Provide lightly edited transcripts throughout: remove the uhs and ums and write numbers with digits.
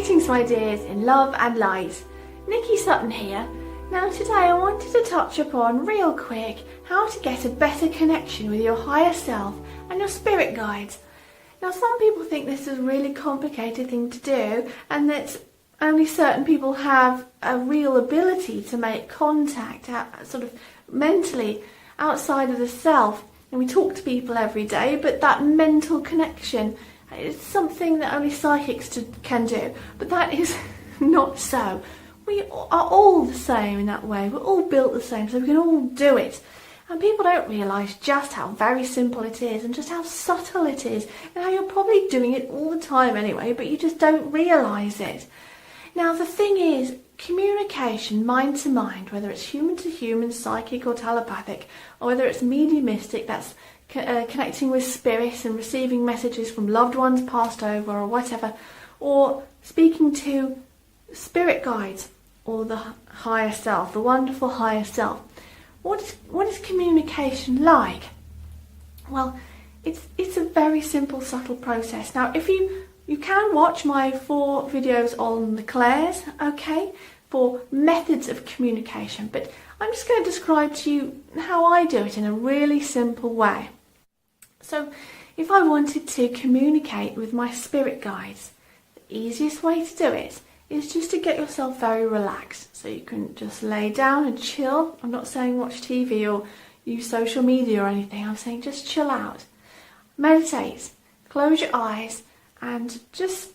Greetings my dears in love and light. Nikki Sutton here. Now today I wanted to touch upon real quick how to get a better connection with your higher self and your spirit guides. Now some people think this is a really complicated thing to do and that only certain people have a real ability to make contact sort of mentally outside of the self. And we talk to people every day, but that mental connection is something that only psychics can do. But that is not so. We are all the same in that way. We're all built the same, so we can all do it. And people don't realise just how very simple it is and just how subtle it is and how you're probably doing it all the time anyway, but you just don't realise it. Now the thing is, communication mind to mind, whether it's human to human, psychic or telepathic, or whether it's mediumistic, that's connecting with spirits and receiving messages from loved ones passed over or whatever, or speaking to spirit guides or the higher self, the wonderful higher self. What is communication like? Well, it's a very simple, subtle process. Now, if you can watch my 4 videos on the clairs, okay, for methods of communication, but I'm just going to describe to you how I do it in a really simple way. So, if I wanted to communicate with my spirit guides, the easiest way to do it is just to get yourself very relaxed. So you can just lay down and chill. I'm not saying watch TV or use social media or anything. I'm saying just chill out. Meditate. Close your eyes and just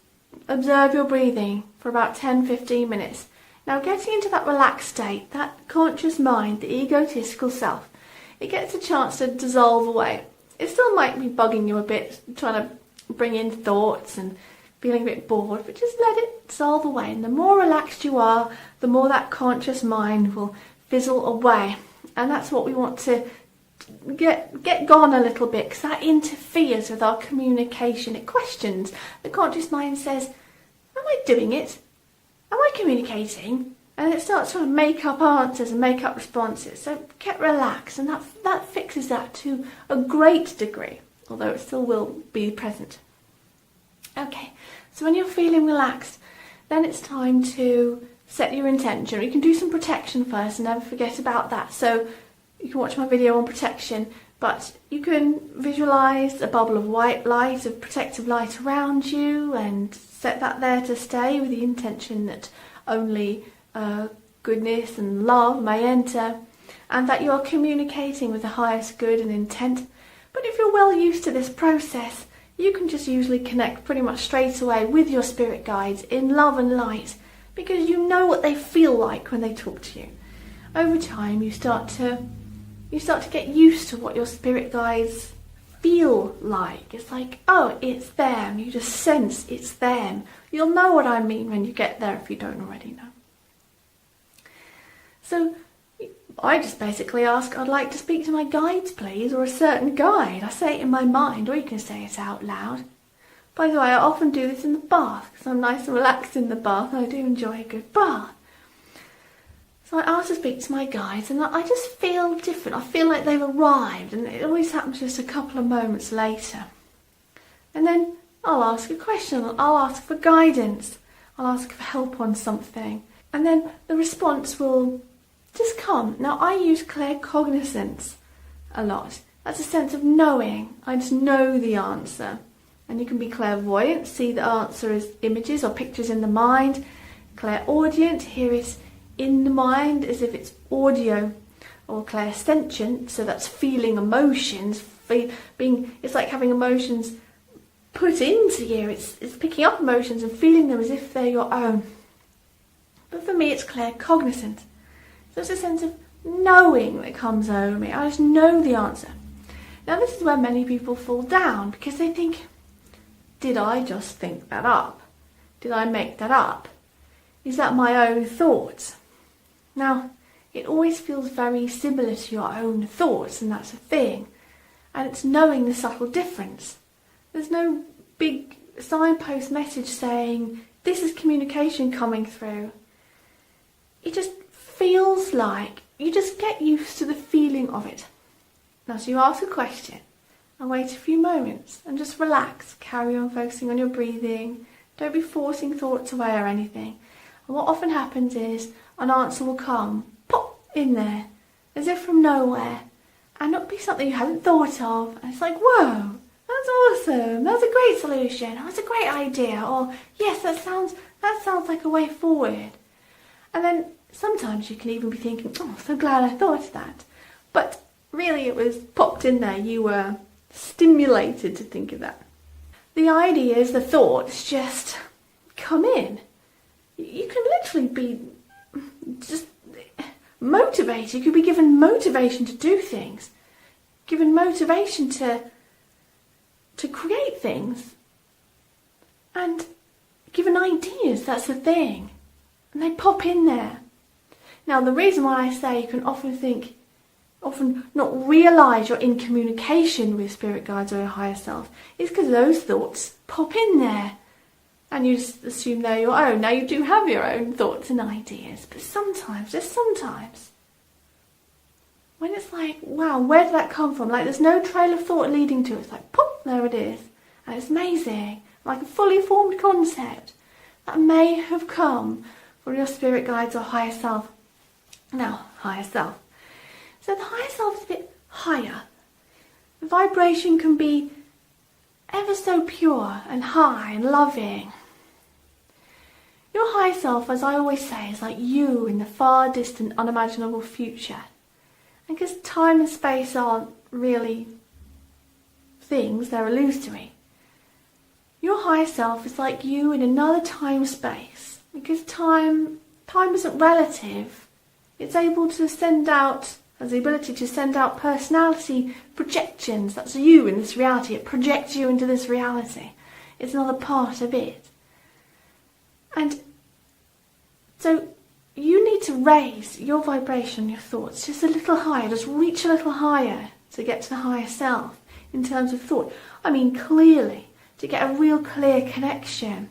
observe your breathing for about 10-15 minutes. Now getting into that relaxed state, that conscious mind, the egotistical self, it gets a chance to dissolve away. It still might be bugging you a bit, trying to bring in thoughts and feeling a bit bored, but just let it dissolve away. And the more relaxed you are, the more that conscious mind will fizzle away. And that's what we want to get gone a little bit, because that interferes with our communication. It questions. The conscious mind says, am I doing it? Am I communicating? And it starts trying to make up answers and make up responses. So get relaxed, and that fixes that to a great degree, although it still will be present. Okay, so when you're feeling relaxed, then it's time to set your intention. You can do some protection first, and never forget about that. So you can watch my video on protection, but you can visualise a bubble of white light, of protective light around you, and set that there to stay with the intention that only goodness and love may enter, and that you are communicating with the highest good and intent. But if you're well used to this process, you can just usually connect pretty much straight away with your spirit guides in love and light, because you know what they feel like when they talk to you. Over time, you start to get used to what your spirit guides feel like. It's like, oh, it's them. You just sense it's them. You'll know what I mean when you get there if you don't already know. So I just basically ask, I'd like to speak to my guides, please, or a certain guide. I say it in my mind, or you can say it out loud. By the way, I often do this in the bath, because I'm nice and relaxed in the bath, and I do enjoy a good bath. So I ask to speak to my guides, and I just feel different. I feel like they've arrived, and it always happens just a couple of moments later. And then I'll ask a question, I'll ask for guidance, I'll ask for help on something, and then the response will just come. Now I use claircognizance a lot. That's a sense of knowing. I just know the answer. And you can be clairvoyant, see the answer as images or pictures in the mind. Clairaudient, hear it in the mind as if it's audio. Or clairsentient, so that's feeling emotions. It's like having emotions put into you. It's picking up emotions and feeling them as if they're your own. But for me, it's claircognizant. So it's a sense of knowing that comes over me. I just know the answer. Now this is where many people fall down, because they think, did I just think that up? Did I make that up? Is that my own thoughts? Now, it always feels very similar to your own thoughts, and that's a thing. And it's knowing the subtle difference. There's no big signpost message saying, this is communication coming through. It just feels like you just get used to the feeling of it. Now, so you ask a question and wait a few moments and just relax. Carry on focusing on your breathing, Don't be forcing thoughts away or anything. And what often happens is an answer will come, pop, in there, as if from nowhere. And it'll be something you hadn't thought of. And it's like, whoa, that's awesome. That's a great solution. That's a great idea. Or, yes, that sounds like a way forward. And then sometimes you can even be thinking, oh, so glad I thought of that. But really it was popped in there. You were stimulated to think of that. The ideas, the thoughts just come in. You can literally be just motivated. You could be given motivation to do things. Given motivation to create things. And given ideas, that's the thing. And they pop in there. Now, the reason why I say you can often not realise you're in communication with spirit guides or your higher self is because those thoughts pop in there. And you just assume they're your own. Now, you do have your own thoughts and ideas, but sometimes, just sometimes, when it's like, wow, where did that come from? Like, there's no trail of thought leading to it. It's like, pop, there it is. And it's amazing. Like a fully formed concept that may have come from your spirit guides or higher self. Now, higher self. So the higher self is a bit higher. The vibration can be ever so pure and high and loving. Your higher self, as I always say, is like you in the far distant unimaginable future. And because time and space aren't really things, they're illusory. Your higher self is like you in another time-space. Because time isn't relative. It's able to has the ability to send out personality projections. That's you in this reality. It projects you into this reality. It's another part of it. And so you need to raise your vibration, your thoughts, just a little higher. Just reach a little higher to get to the higher self in terms of thought. I mean, clearly, to get a real clear connection.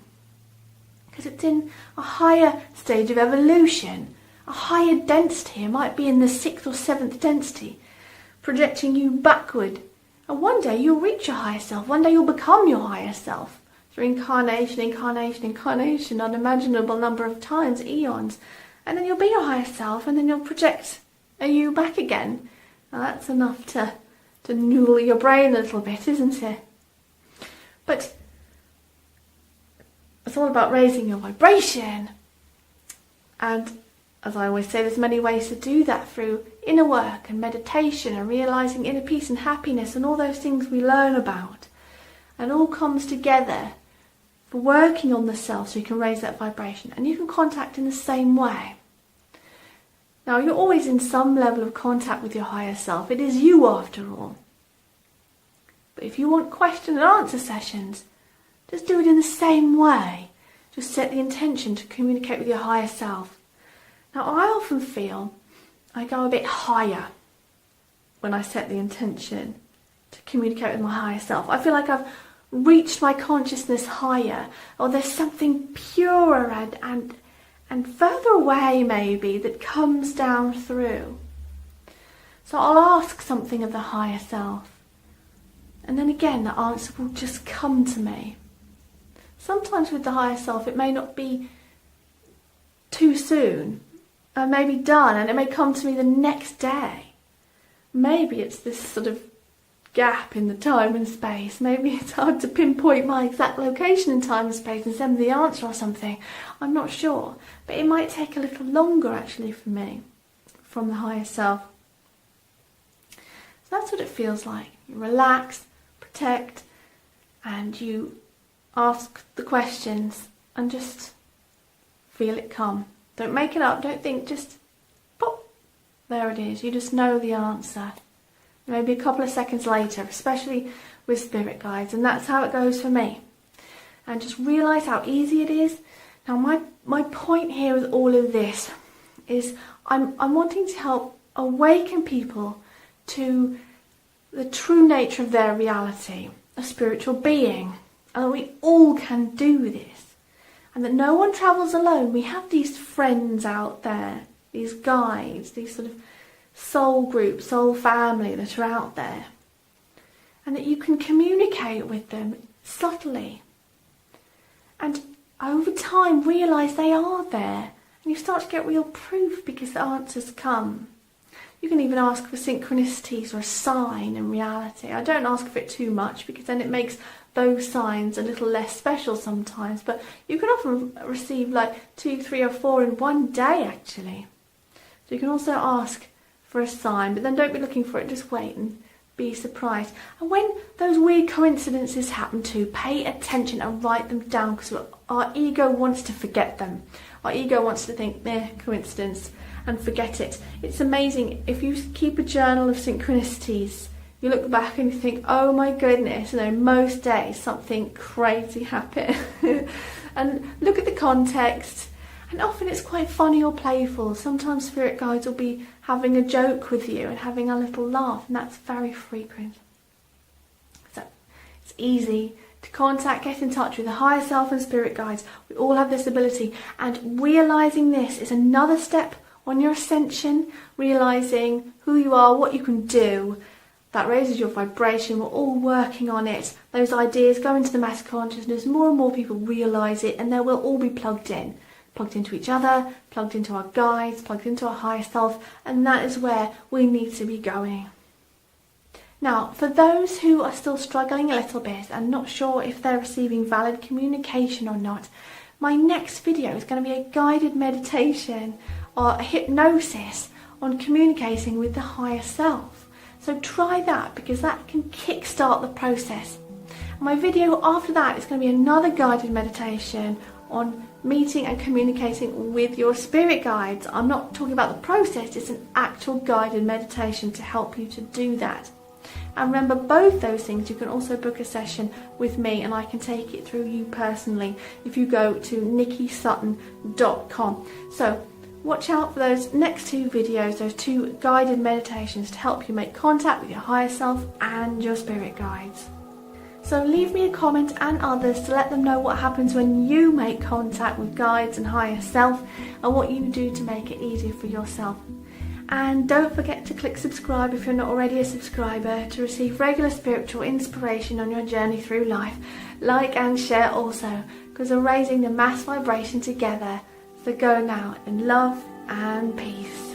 Because it's in a higher stage of evolution. A higher density. It might be in the 6th or 7th density, projecting you backward. And one day you'll reach your higher self. One day you'll become your higher self. Through incarnation, unimaginable number of times, eons. And then you'll be your higher self, and then you'll project you back again. Now that's enough to noodle your brain a little bit, isn't it? But it's all about raising your vibration. And as I always say, there's many ways to do that through inner work and meditation and realising inner peace and happiness and all those things we learn about. And all comes together for working on the self so you can raise that vibration. And you can contact in the same way. Now, you're always in some level of contact with your higher self. It is you after all. But if you want question and answer sessions, just do it in the same way. Just set the intention to communicate with your higher self. Now, I often feel I go a bit higher when I set the intention to communicate with my higher self. I feel like I've reached my consciousness higher, or there's something purer and further away maybe that comes down through. So I'll ask something of the higher self, and then again the answer will just come to me. Sometimes with the higher self it may not be too soon. I may be done and it may come to me the next day. Maybe it's this sort of gap in the time and space. Maybe it's hard to pinpoint my exact location in time and space and send the answer or something. I'm not sure. But it might take a little longer actually for me from the higher self. So that's what it feels like. You relax, protect, and you ask the questions and just feel it come. Don't make it up, don't think, just pop, there it is. You just know the answer. Maybe a couple of seconds later, especially with spirit guides, and that's how it goes for me. And just realise how easy it is. Now my point here with all of this is I'm wanting to help awaken people to the true nature of their reality, a spiritual being, and that we all can do this. And that no one travels alone. We have these friends out there, these guides, these sort of soul groups, soul family that are out there. And that you can communicate with them subtly. And over time realise they are there, and you start to get real proof because the answers come. You can even ask for synchronicities or a sign in reality. I don't ask for it too much because then it makes those signs a little less special sometimes, but you can often receive like 2, 3 or 4 in one day actually. So you can also ask for a sign, but then don't be looking for it, just wait and be surprised. And when those weird coincidences happen too, pay attention and write them down, because our ego wants to forget them. Our ego wants to think, coincidence, and forget it. It's amazing, if you keep a journal of synchronicities, you look back and you think, oh my goodness, most days something crazy happened. And look at the context, and often it's quite funny or playful. Sometimes spirit guides will be having a joke with you and having a little laugh, and that's very frequent. So it's easy to contact, get in touch with the higher self and spirit guides. We all have this ability, and realising this is another step on your ascension, realising who you are, what you can do. That raises your vibration. We're all working on it. Those ideas go into the mass consciousness. More and more people realise it, and they will all be plugged into each other, plugged into our guides, plugged into our higher self, and that is where we need to be going. Now, for those who are still struggling a little bit and not sure if they're receiving valid communication or not, my next video is going to be a guided meditation or a hypnosis on communicating with the higher self. So try that, because that can kickstart the process. My video after that is going to be another guided meditation on meeting and communicating with your spirit guides. I'm not talking about the process, it's an actual guided meditation to help you to do that. And remember, both those things, you can also book a session with me and I can take it through you personally if you go to nikkisutton.com. So watch out for those next 2 videos, those 2 guided meditations to help you make contact with your higher self and your spirit guides. So leave me a comment and others to let them know what happens when you make contact with guides and higher self, and what you do to make it easier for yourself. And don't forget to click subscribe if you're not already a subscriber, to receive regular spiritual inspiration on your journey through life. Like and share also, because we're raising the mass vibration together. So go now in love and peace.